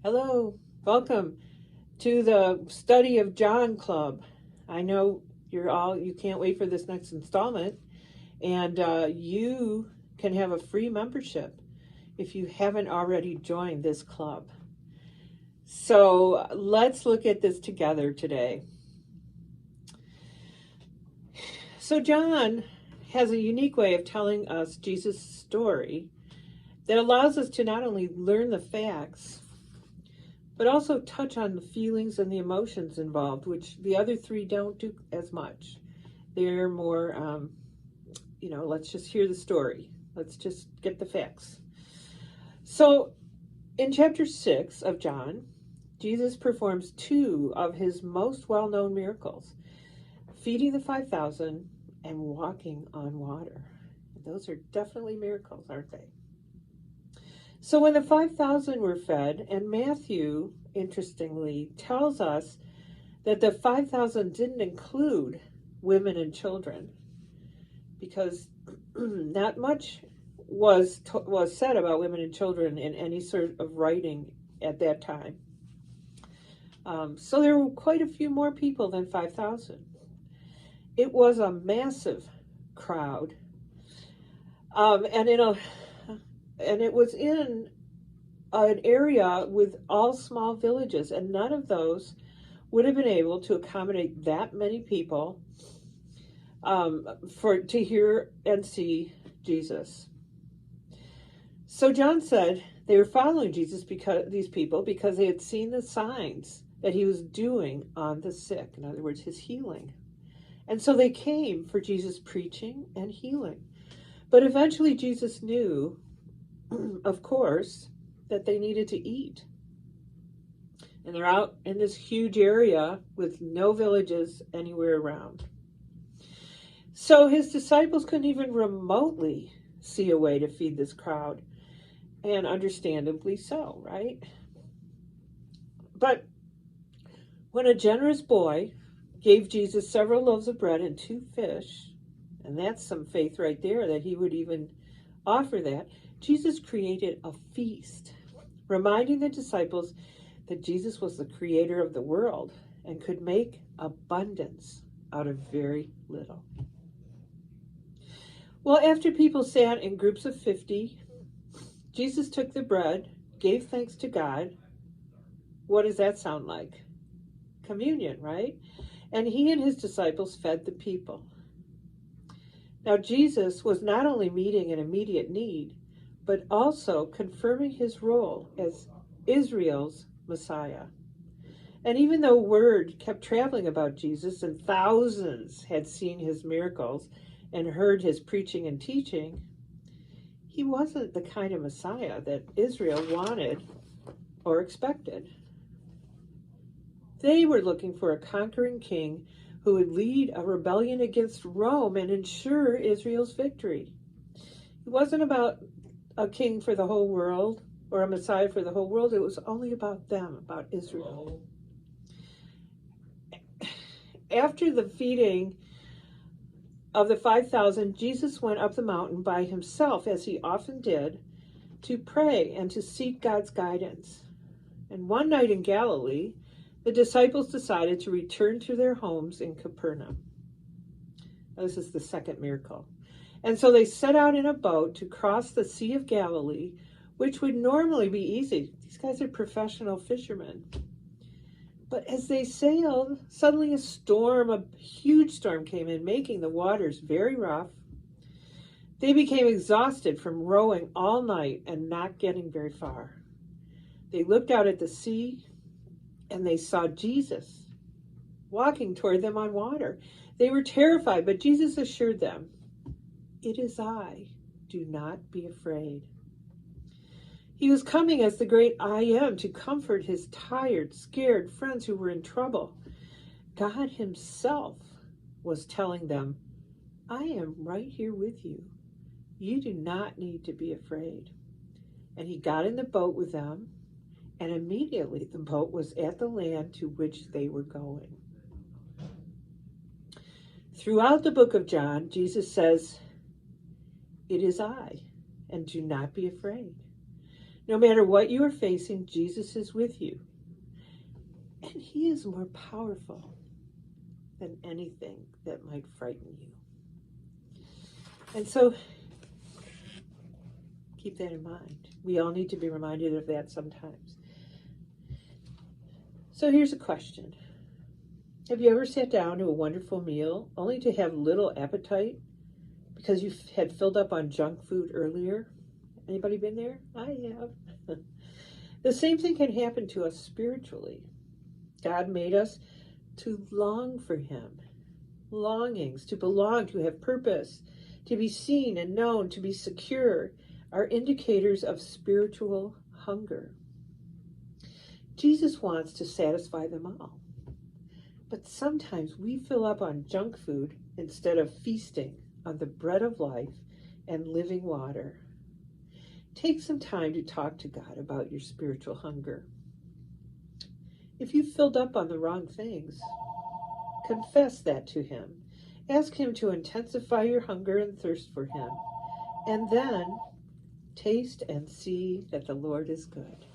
Hello, welcome to the Study of John Club. I know you can't wait for this next installment, and you can have a free membership if you haven't already joined this club. So let's look at this together today. So, John has a unique way of telling us Jesus' story that allows us to not only learn the facts but also touch on the feelings and the emotions involved, which the other three don't do as much. They're more, let's just hear the story. Let's just get the facts. So, in chapter 6 of John, Jesus performs two of his most well known miracles, feeding the 5,000 and walking on water. Those are definitely miracles, aren't they? So when the 5,000 were fed, and Matthew, interestingly, tells us that the 5,000 didn't include women and children, because not much was said about women and children in any sort of writing at that time. So there were quite a few more people than 5,000. It was a massive crowd, and it was in an area with all small villages, and none of those would have been able to accommodate that many people to hear and see Jesus. So John said they were following Jesus because they had seen the signs that he was doing on the sick. In other words, his healing. And so they came for Jesus' preaching and healing. But eventually Jesus knew, of course, that they needed to eat. And they're out in this huge area with no villages anywhere around. So his disciples couldn't even remotely see a way to feed this crowd. And understandably so, right? But when a generous boy gave Jesus several loaves of bread and 2 fish, and that's some faith right there that he would even offer that, Jesus created a feast, reminding the disciples that Jesus was the creator of the world and could make abundance out of very little. Well, after people sat in groups of 50, Jesus took the bread, gave thanks to God. What does that sound like? Communion, right? And he and his disciples fed the people. Now, Jesus was not only meeting an immediate need, but also confirming his role as Israel's Messiah. And even though word kept traveling about Jesus and thousands had seen his miracles and heard his preaching and teaching, he wasn't the kind of Messiah that Israel wanted or expected. They were looking for a conquering king who would lead a rebellion against Rome and ensure Israel's victory. It wasn't about a king for the whole world or a Messiah for the whole world. It was only about them, about Israel. After the feeding of the 5,000, Jesus went up the mountain by himself, as he often did, to pray and to seek God's guidance. And one night in Galilee, the disciples decided to return to their homes in Capernaum. This is the second miracle. And so they set out in a boat to cross the Sea of Galilee, which would normally be easy. These guys are professional fishermen. But as they sailed, suddenly a huge storm came in, making the waters very rough. They became exhausted from rowing all night and not getting very far. They looked out at the sea and they saw Jesus walking toward them on water. They were terrified, but Jesus assured them, "It is I. Do not be afraid." He was coming as the great I Am to comfort his tired, scared friends who were in trouble. God himself was telling them, "I am right here with you. You do not need to be afraid." And he got in the boat with them, and immediately the boat was at the land to which they were going. Throughout the book of John, Jesus says, "It is I, and do not be afraid." No matter what you are facing, Jesus is with you. And he is more powerful than anything that might frighten you. And so keep that in mind. We all need to be reminded of that sometimes. So here's a question. Have you ever sat down to a wonderful meal only to have little appetite because you had filled up on junk food earlier? Anybody been there? I have. The same thing can happen to us spiritually. God made us to long for him. Longings to belong, to have purpose, to be seen and known, to be secure are indicators of spiritual hunger. Jesus wants to satisfy them all. But sometimes we fill up on junk food instead of feasting on the bread of life and living water. Take some time to talk to God about your spiritual hunger. If you've filled up on the wrong things, confess that to him. Ask him to intensify your hunger and thirst for him. And then taste and see that the Lord is good.